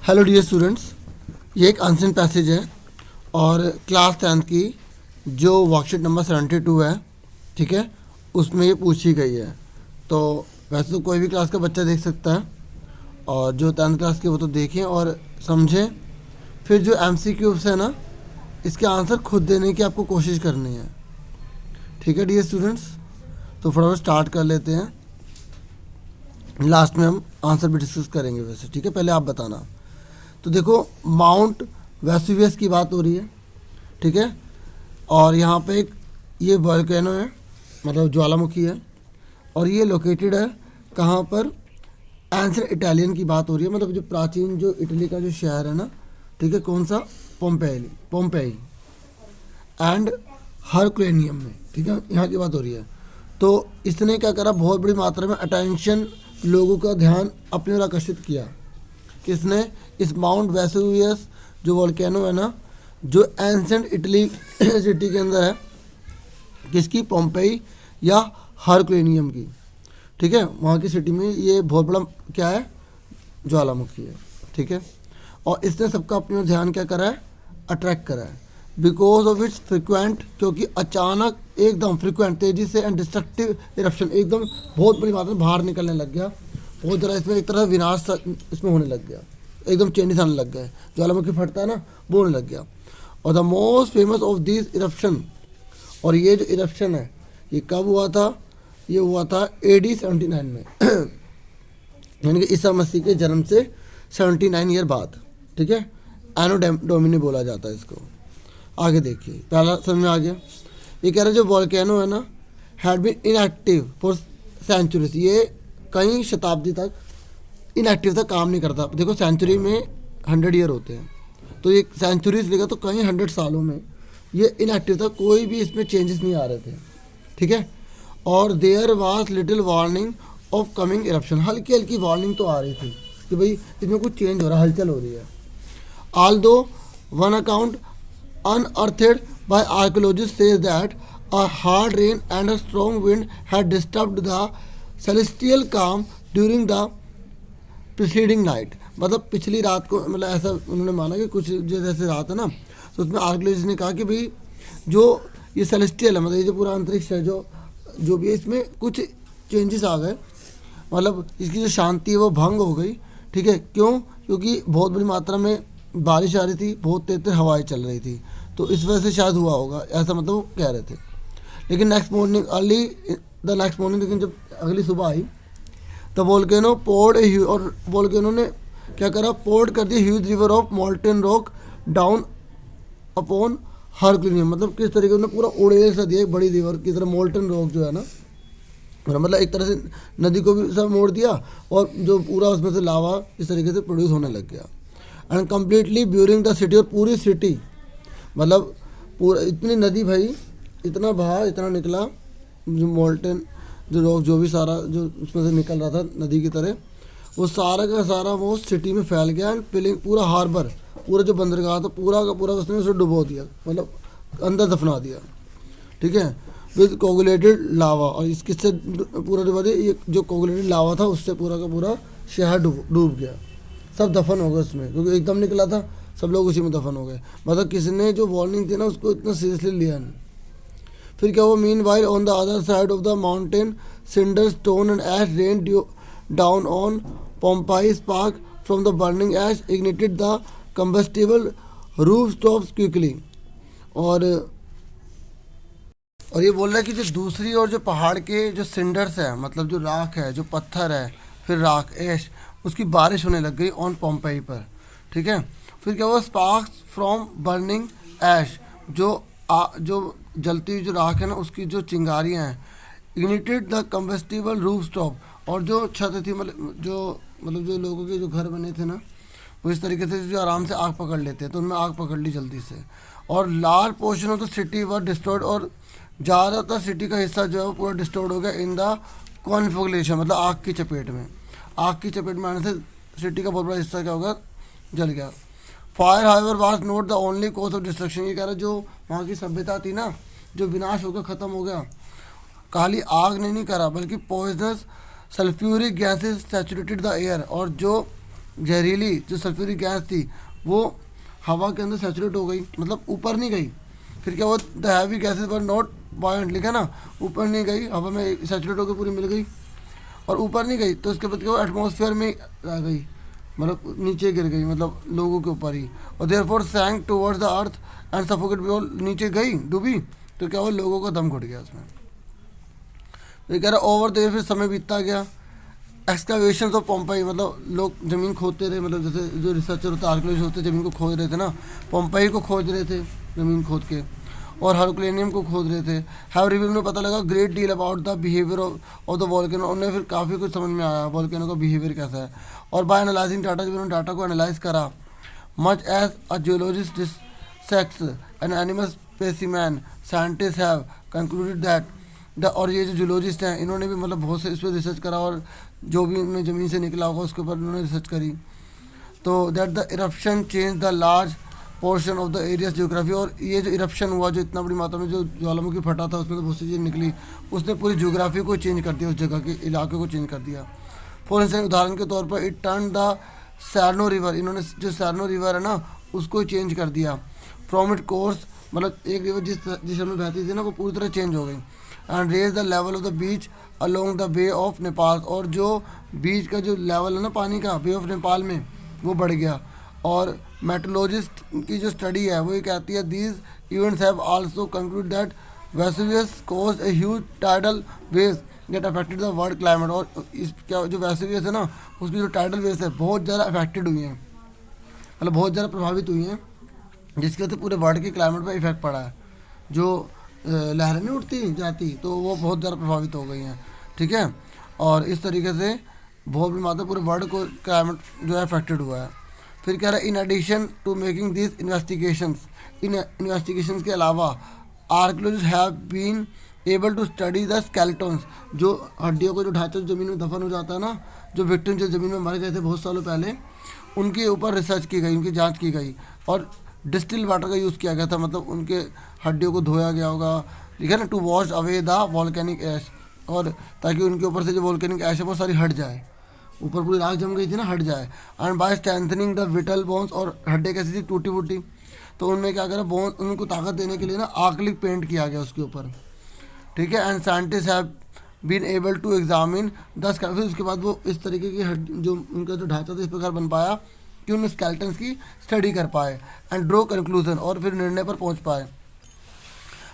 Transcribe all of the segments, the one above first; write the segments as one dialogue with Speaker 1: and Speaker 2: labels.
Speaker 1: Hello dear students, ये एक unseen passage है और क्लास 10th की जो वर्कशीट नंबर 72 है, ठीक है, उसमें ये पूछी गई है। तो वैसे तो कोई भी क्लास का बच्चा देख सकता है और जो 10th क्लास के वो तो देखें और समझें। फिर जो MCQs है ना, इसके आंसर खुद देने की आपको कोशिश करनी है। ठीक है डियर स्टूडेंट्स, तो फटाफट स्टार्ट कर लेते हैं। लास्ट में हम आंसर भी डिस्कस करेंगे वैसे, ठीक है। पहले आप बताना। तो देखो, माउंट वेसुवियस की बात हो रही है, ठीक है। और यहाँ पे एक ये वोल्केनो है, मतलब ज्वालामुखी है, और ये लोकेटेड है कहाँ पर? एंशिएंट इटालियन की बात हो रही है, मतलब जो प्राचीन जो इटली का जो शहर है ना, ठीक है, कौन सा? पोम्पेई एंड हरक्लेनियम में, ठीक है, यहाँ की बात हो रही है। तो इसने क्या करा? बहुत बड़ी मात्रा में अटेंशन, लोगों का ध्यान अपनी ओर आकर्षित किया। किसने? इस माउंट वेसुवियस जो वोल्केनो है ना, जो एंशिएंट इटली सिटी के अंदर है, किसकी? पोम्पेई या हरक्लेनियम की, ठीक है, वहाँ की सिटी में ये बहुत बड़ा क्या है? ज्वालामुखी है, ठीक है। और इसने सबका अपनी ओर ध्यान क्या करा है? अट्रैक्ट करा है। बिकॉज ऑफ इट्स फ्रिक्वेंट, क्योंकि अचानक एकदम फ्रिक्वेंट, तेजी से एंड डिस्ट्रक्टिव इरप्शन, एकदम बहुत बड़ी मात्रा में बाहर निकलने लग गया। बहुत ज़्यादा इसमें एक तरह से विनाश इसमें होने लग गया, एकदम चेंजेस आने लग गए। ज्वालामुखी फटता है ना, वो होने लग गया। और the most famous of this eruption, और ये जो इरप्शन है ये कब हुआ था? ये हुआ था AD 79 में यानी कि ईसा मसीह के जन्म से 79 ईयर बाद, ठीक है। एनो डोमिनी बोला जाता है इसको। आगे देखिए, पहला समझ में आ गया। ये कह रहे जो वोल्केनो है ना, had been inactive for centuries, ये कई शताब्दी तक इनएक्टिव था, काम नहीं करता। देखो, सेंचुरी में 100 ईयर होते हैं, तो ये सेंचुरीज लेगा तो कई 100 सालों में ये इनएक्टिव था, कोई भी इसमें चेंजेस नहीं आ रहे थे, ठीक है। और there was little warning of coming eruption, हल्की हल्की वार्निंग तो आ रही थी कि भाई इसमें कुछ चेंज हो रहा है, हलचल हो रही है। Although one account unearthed by archaeologists says that a hard rain and a strong wind had disturbed the celestial calm during the preceding night, मतलब पिछली रात को, मतलब ऐसा उन्होंने माना कि कुछ जो जैसे रात है ना, तो उसमें आर्कियोलॉजिस्ट ने कहा कि भाई जो ये सेलेस्टियल है, मतलब ये जो पूरा अंतरिक्ष है, जो भी है, इसमें कुछ चेंजेस आ गए, मतलब इसकी जो शांति है वो भंग हो गई, ठीक है। क्यों? क्योंकि बहुत बड़ी मात्रा में बारिश आ रही थी, बहुत तेज तेज हवाएं चल रही थी, तो इस वजह से शायद हुआ होगा, ऐसा मतलब वो कह रहे थे। लेकिन नेक्स्ट मॉर्निंग लेकिन जब अगली सुबह आई, द वोल्केनो पोर्ड और वोल्केनो ने क्या करा? पोर्ड कर दिया huge river of molten rock down upon Herculaneum, मतलब किस तरीके से पूरा उड़ेल सा दिया, एक बड़ी रिवर की तरह मोल्टन रॉक जो है ना, मतलब एक तरह से नदी को भी सब मोड़ दिया, और जो पूरा उसमें से लावा इस तरीके से प्रोड्यूस होने लग गया। एंड कम्प्लीटली ब्यूरिंग द सिटी, और पूरी सिटी, मतलब पूरा इतनी नदी भाई, इतना बहा, इतना निकला, जो मोल्टन जो रॉक जो भी सारा जो उसमें से निकल रहा था नदी की तरह, वो सारा का सारा वो सिटी में फैल गया। एंड फिलिंग पूरा हार्बर, पूरा जो बंदरगाह था पूरा का पूरा उसने उसे डुबो दिया, मतलब अंदर दफना दिया, ठीक है, विद कोगुलेटेड लावा। और इस किससे पूरा डुबा दिया? ये जो कोगुलेटेड लावा था उससे पूरा का पूरा शहर डूब गया, सब दफन हो गए उसमें, क्योंकि एकदम निकला था, सब लोग उसी में दफन हो गए। मतलब किसी ने जो वार्निंग थी ना, उसको इतना सीरियसली लिया नहीं। फिर क्या हुआ? Meanwhile on the other side of the mountain cinder stone and ash rain down on Pompeii, spark from the burning ash ignited the combustible rooftops quickly. और ये बोल रहा है कि जो दूसरी और जो पहाड़ के जो सिंडर्स है, मतलब जो राख है, जो पत्थर है, फिर राख ऐश, उसकी बारिश होने लग गई ऑन पोम्पेई पर, ठीक है। फिर क्या हुआ? स्पार्क्स फ्रॉम बर्निंग ऐश, जो जलती हुई जो राख है ना, उसकी जो चिंगारियाँ हैं, ignited the combustible roof top, और जो छत थी, मतलब जो लोगों के जो घर बने थे ना, वो इस तरीके से जो आराम से आग पकड़ लेते हैं, तो उनमें आग पकड़ ली जल्दी से। और large portion of the city were destroyed, और ज़्यादातर सिटी का हिस्सा जो है वो पूरा डिस्ट्रॉयड हो गया इन द कॉन्फिगरेशन, मतलब आग की चपेट में। आग की चपेट में आने से सिटी का बहुत बड़ा हिस्सा क्या होगा? जल गया। Fire however was not the only cause of destruction, ये कह रहा है जो वहाँ की सभ्यता थी ना, जो विनाश होकर ख़त्म हो गया, खाली आग ने नहीं करा, बल्कि poisonous sulphuric gases saturated the air, और जो जहरीली जो सल्फ्यूरिक गैस थी वो हवा के अंदर सैचुरेट हो गई, मतलब ऊपर नहीं गई। फिर क्या हुआ, the heavy gases were not buoyant, लिखा ना, ऊपर नहीं गई, हवा में सैचुरेट होकर पूरी मिल गई और ऊपर नहीं गई, तो उसके बाद क्या हुआ, एटमॉस्फेयर में आ गई, मतलब नीचे गिर गई, मतलब लोगों के ऊपर ही। और therefore sank towards the earth and suffocate, वो नीचे गई डूबी, तो क्या हुआ, लोगों का दम घुट गया उसमें। तो ये कह रहा ओवर देयर, फिर समय बीतता गया। एक्सकावेशन ऑफ पोम्पई, मतलब लोग ज़मीन खोदते रहे, मतलब जैसे जो रिसर्चर होते आर्कियोलॉजिस्ट होते ज़मीन को खोद रहे थे ना, पोम्पई को खोद रहे थे ज़मीन खोद के, और हरकुलेनियम को खोद रहे थे। हैव रिवील में पता लगा great deal about the behaviour of the volcano, उन्हें फिर काफ़ी कुछ समझ में आया वॉल्केनो का बिहेवियर कैसा है। और बाय एनालाइजिंग डाटा, जब उन्होंने डाटा को एनालाइज करा, much as a geologist dissects an animal specimen, scientist have concluded that और ये जो जूलॉजिस्ट हैं इन्होंने भी मतलब बहुत से इस पर रिसर्च करा, और जो भी इनमें ज़मीन से निकला होगा उसके ऊपर उन्होंने रिसर्च करी। तो that the eruption change the large portion of the areas geography, और ये जो इरप्शन हुआ, जो इतना बड़ी मात्रा में जो ज्वालामुखी फटा था उसमें तो बहुत सी चीज़ें निकली, उसने पूरी जियोग्राफी को चेंज कर दिया, उस जगह के इलाके को चेंज कर दिया। फॉर इंस्टेंस, उदाहरण के तौर पर, इट टर्न द सैरनो रिवर, इन्होंने जो सैरनो रिवर है ना उसको चेंज कर दिया। फ्रॉम इट कोर्स, मतलब एक रिवर जिस दिशा में बहती थी ना वो पूरी तरह चेंज हो गई। And raise the level of the beach along the bay of Naples, और जो बीच का जो लेवल है ना पानी का बे ऑफ नेपाल में वो बढ़ गया। और मेट्रोलॉजिस्ट की जो स्टडी है वो ये कहती है, these events have also conclude that Vesuvius cause a huge tidal waves that affected the world climate, और इस क्या जो वेसुवियस है ना उसकी जो टाइडल वेव्स है बहुत ज़्यादा अफेक्टेड हुई हैं, मतलब बहुत ज़्यादा प्रभावित हुई हैं, जिसके वजह से पूरे वर्ल्ड के क्लाइमेट पर इफेक्ट पड़ा है। जो लहरें नहीं उठती जाती तो वो बहुत ज़्यादा प्रभावित हो गई हैं, ठीक है। और इस तरीके से बहुत बड़ी मात्रा पूरे वर्ल्ड को क्लाइमेट जो है अफेक्टेड हुआ है। फिर कह रहा है, in addition to making this investigations, in investigations के अलावा archaeologist have been able to study the skeletons, जो हड्डियों को जो ढांचा ज़मीन में दफन हो जाता है ना, जो विक्टिम जो ज़मीन में मर गए थे बहुत सालों पहले, उनके ऊपर रिसर्च की गई, उनकी जांच की गई, और डिस्टिल वाटर का यूज़ किया गया था, मतलब उनके हड्डियों को धोया गया होगा, ठीक है ना, to wash away the volcanic ash, और ताकि उनके ऊपर से जो वॉल्केनिक ऐश है वो सारी हट जाए, ऊपर पूरी राख जम गई थी ना, हट जाए। And by strengthening the vital bones, और हड्डी कैसी थी, टूटी फूटी, तो उनमें क्या करा, बोन उनको ताकत देने के लिए ना आर्कलिक पेंट किया गया उसके ऊपर, ठीक है। And scientist have been able to examine the, फिर उसके बाद वो इस तरीके की हड्डी जो उनका जो ढांचा था इस प्रकार बन पाया कि उन स्केलेटन्स की स्टडी कर पाए, एंड ड्रो कंक्लूजन, और फिर निर्णय पर पहुंच पाए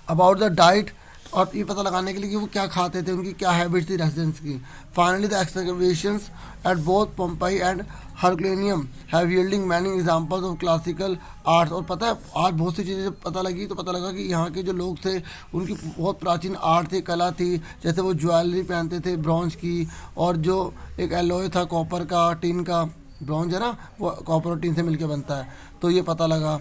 Speaker 1: अबाउट द डाइट, और ये पता लगाने के लिए कि वो क्या खाते थे, उनकी क्या हैबिट्स थी रेजिडेंट्स की। Finally the excavations at both Pompey and Herculaneum have yielding many examples of classical arts, और पता है आज बहुत सी चीज़ें जब पता लगी तो पता लगा कि यहाँ के जो लोग थे उनकी बहुत प्राचीन आर्ट थी, कला थी, जैसे वो ज्वेलरी पहनते थे ब्रॉन्ज की, और जो एक एलॉय था कॉपर का, टिन का, ब्रॉन्ज है ना वो कॉपर और टिन से मिलकर बनता है, तो ये पता लगा।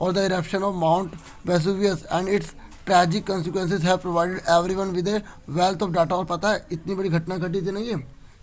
Speaker 1: और the eruption of mount Vesuvius and it's tragic consequences have provided everyone with A wealth of data, और पता है इतनी बड़ी घटना घटी थी ना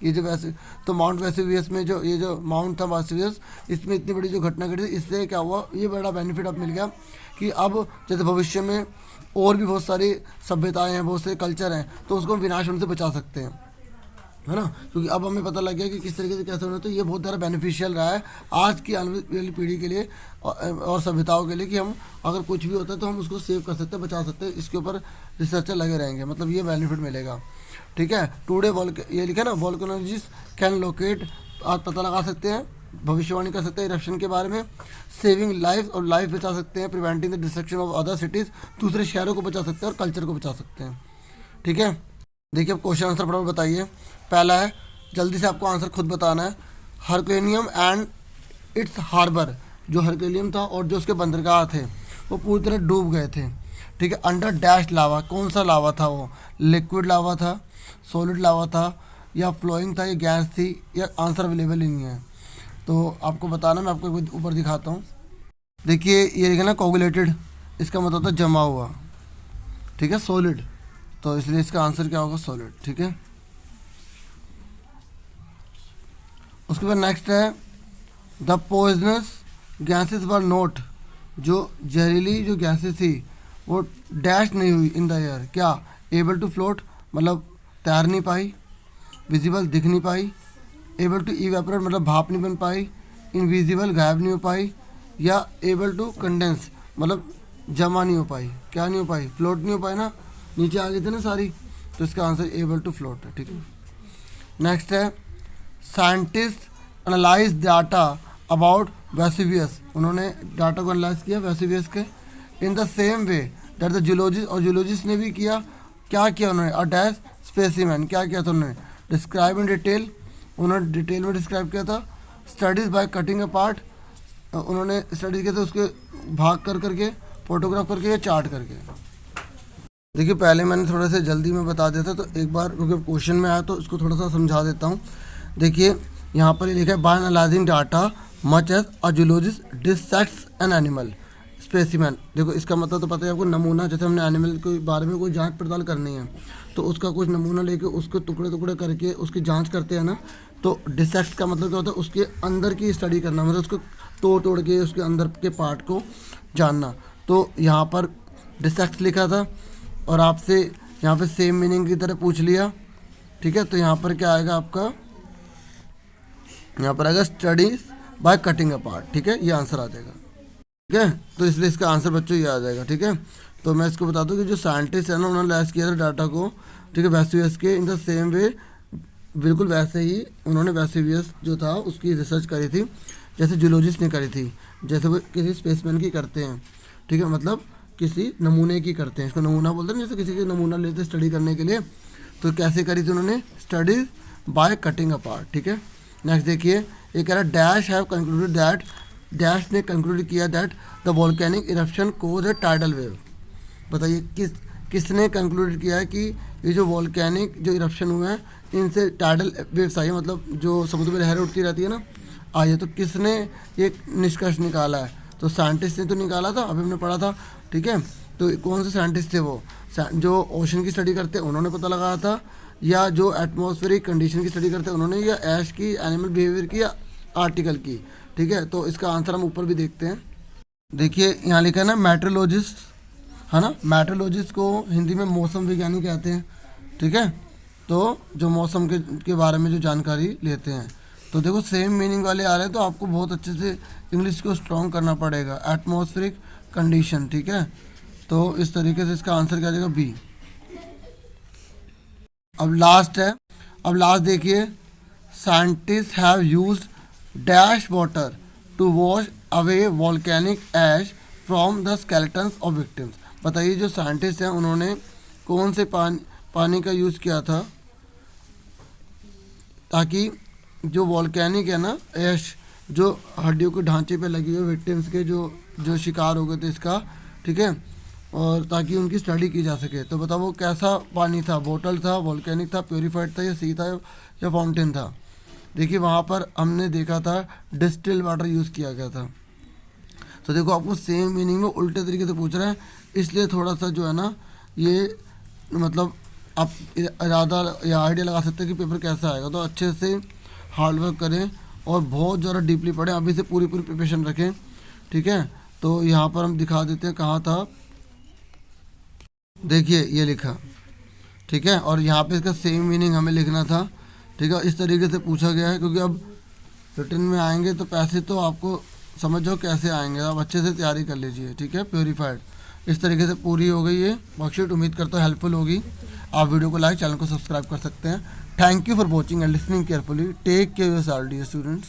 Speaker 1: ये जो वैसे, तो माउंट वेसुवियस में जो ये जो माउंट था वेसुवियस, इसमें इतनी बड़ी जो घटना घटी थी, इससे क्या हुआ, ये बड़ा बेनिफिट अब मिल गया कि अब जैसे भविष्य में और भी बहुत सारी सभ्यताएँ हैं, बहुत से कल्चर हैं, तो उसको हम विनाश होने से बचा सकते हैं, है ना, क्योंकि अब हमें पता लग गया कि किस तरीके से कैसे होना, तो ये बहुत ज़्यादा बेनिफिशियल रहा है आज की आने वाली पीढ़ी के लिए और सभ्यताओं के लिए, कि हम अगर कुछ भी होता है तो हम उसको सेव कर सकते हैं, बचा सकते हैं, इसके ऊपर रिसर्चर लगे रहेंगे, मतलब ये बेनिफिट मिलेगा, ठीक है। टुडे ये लिखा ना, वॉल्केनोलॉजिस्ट कैन लोकेट, आज पता लगा सकते हैं, भविष्यवाणी कर सकते हैं इरप्शन के बारे में, सेविंग लाइफ, और लाइफ बचा सकते हैं, preventing the destruction of other cities, दूसरे शहरों को बचा सकते हैं और कल्चर को बचा सकते हैं, ठीक है। देखिए अब क्वेश्चन आंसर फटाफट बताइए। पहला है, जल्दी से आपको आंसर खुद बताना है, हरकुलेनियम एंड इट्स हार्बर, जो हरकुलेनियम था और जो उसके बंदरगाह थे वो पूरी तरह डूब गए थे, ठीक है। अंडर डैश लावा, कौन सा लावा था वो, लिक्विड लावा था, सॉलिड लावा था, या फ्लोइंग था, या गैस थी, या आंसर अवेलेबल ही नहीं है, तो आपको बताना। मैं आपको ऊपर दिखाता हूँ, देखिए ये लिखा ना कोगुलेटेड, इसका मतलब होता है जमा हुआ, ठीक है, सॉलिड, तो इसलिए इसका आंसर क्या होगा, सॉलिड, ठीक है। उसके बाद नेक्स्ट है, the poisonous gases were note, जो जहरीली जो गैसेस थी वो डैश नहीं हुई इन द एयर, क्या, एबल टू फ्लोट, मतलब तैर नहीं पाई, विजिबल दिख नहीं पाई, एबल टू इवेपोरेट मतलब भाप नहीं बन पाई, इनविजिबल गायब नहीं हो पाई, या एबल टू कंडेंस मतलब जमा नहीं हो पाई, क्या नहीं हो पाई, फ्लोट नहीं हो पाई ना, नीचे आ गई थी ना सारी, तो इसका आंसर एबल टू फ्लोट है, ठीक है। नेक्स्ट है साइंटिस्ट एनालाइज डाटा अबाउट वेसिवियस, उन्होंने डाटा को एनालाइज किया वेसिवियस के, in the same way that the zoologist, और जूलॉजिस्ट ने भी किया, क्या किया उन्होंने, अ डैश स्पेसिमेन, क्या किया था उन्होंने, डिस्क्राइब इन डिटेल, उन्होंने डिटेल में डिस्क्राइब किया था, studies by cutting a part, उन्होंने स्टडी किया था उसके भाग कर करके, फोटोग्राफ करके या चार्ट करके। देखिए पहले मैंने थोड़ा सा जल्दी में बता दिया था, तो एक बार क्योंकि क्वेश्चन में आया तो इसको थोड़ा सा समझा देता हूँ। देखिए यहाँ पर ये लिखा है by analysing data much as a zoologist dissects an animal specimen. देखो इसका मतलब तो पता है आपको, नमूना, जैसे हमने एनिमल के बारे में कोई जांच पड़ताल करनी है तो उसका कुछ नमूना लेके उसको टुकड़े टुकड़े करके उसकी जांच करते हैं ना, तो डिसेक्ट का मतलब क्या होता है, उसके अंदर की स्टडी करना, मतलब उसको तोड़ तोड़ के उसके अंदर के पार्ट को जानना। तो यहाँ पर डिसेक्ट लिखा था और आपसे यहाँ पे सेम मीनिंग की तरह पूछ लिया, ठीक है। तो यहाँ पर क्या आएगा आपका, यहाँ पर आएगा studies by cutting a part, ठीक है, ये आंसर आ जाएगा, ठीक है। तो इसलिए इसका आंसर बच्चों ये आ जाएगा, ठीक है। तो मैं इसको बता दूं कि जो साइंटिस्ट है ना, उन्होंने एनालाइज किया था डाटा को, ठीक है, वेसिवियस के, इन द सेम वे, बिल्कुल वैसे ही उन्होंने वेसिवियस जो था उसकी रिसर्च करी थी जैसे जूलॉजिस्ट ने करी थी, जैसे वो किसी स्पेसमैन की करते हैं, ठीक है, मतलब किसी नमूने की करते हैं, इसको नमूना बोलते हैं, जैसे किसी के नमूना लेते हैं स्टडी करने के लिए, तो कैसे करी थी उन्होंने, studies by cutting a part, ठीक है। नेक्स्ट देखिए, ये कह रहा है dash have concluded that, dash ने कंक्लूड किया that the volcanic eruption cause a tidal wave. बताइए किसने कंक्लूड किया है कि ये जो वोल्केनिक जो इरप्शन हुए हैं इनसे टाइडल वेव्स आई है, मतलब जो समुद्र में लहरें उठती रहती है ना, आई है। तो किसने ये निष्कर्ष निकाला है, तो साइंटिस्ट ने तो निकाला था, अभी हमने पढ़ा था, ठीक है। तो कौन से साइंटिस्ट थे वो, जो ओशन की स्टडी करते हैं उन्होंने पता लगाया था, या जो एटमॉस्फेरिक कंडीशन की स्टडी करते हैं उन्होंने, या ऐश की, एनिमल बिहेवियर की, या आर्टिकल की, ठीक है। तो इसका आंसर हम ऊपर भी देखते हैं। देखिए यहाँ लिखा है ना मेट्रोलॉजिस्ट, है ना, मेट्रोलॉजिस्ट को हिंदी में मौसम विज्ञानी कहते हैं, ठीक है। तो जो मौसम के बारे में जो जानकारी लेते हैं, तो देखो सेम मीनिंग वाले आ रहे हैं, तो आपको बहुत अच्छे से इंग्लिश को स्ट्रॉन्ग करना पड़ेगा, एटमॉस्फेरिक कंडीशन, ठीक है। तो इस तरीके से इसका आंसर क्या आ जाएगा, बी। अब लास्ट है, अब लास्ट देखिए, scientist have used dash water to wash away volcanic ash from the skeletons of victims. बताइए जो साइंटिस्ट हैं उन्होंने कौन से पानी का यूज़ किया था ताकि जो वॉल्केनिक है ना ऐश, जो हड्डियों के ढांचे पे लगी हुई विक्टिम्स के जो शिकार हो गए थे इसका, ठीक है, और ताकि उनकी स्टडी की जा सके। तो बताओ वो कैसा पानी था, बोतल था, वॉल्केनिक था, प्योरीफाइड था, या सी था, या फाउंटेन था। देखिए वहाँ पर हमने देखा था डिस्टिल वाटर यूज़ किया गया था। तो देखो आपको सेम मीनिंग में उल्टे तरीके से पूछ रहा है, इसलिए थोड़ा सा जो है ना ये मतलब आप इरादा या आइडिया लगा सकते हैं कि पेपर कैसा आएगा। तो अच्छे से हार्डवर्क करें और बहुत ज़्यादा डीपली पढ़ें, अभी से पूरी प्रिपरेशन रखें, ठीक है। तो यहाँ पर हम दिखा देते हैं कहाँ था, देखिए ये लिखा, ठीक है, और यहाँ पे इसका सेम मीनिंग हमें लिखना था, ठीक है। इस तरीके से पूछा गया है क्योंकि अब रिटर्न में आएंगे तो पैसे तो आपको समझ जाओ कैसे आएंगे, आप अच्छे से तैयारी कर लीजिए, ठीक है। प्योरीफाइड इस तरीके से पूरी हो गई है वर्कशीट, उम्मीद करता हूँ हेल्पफुल होगी। आप वीडियो को लाइक, चैनल को सब्सक्राइब कर सकते हैं। Thank you for watching and listening carefully. Take care yourself dear students.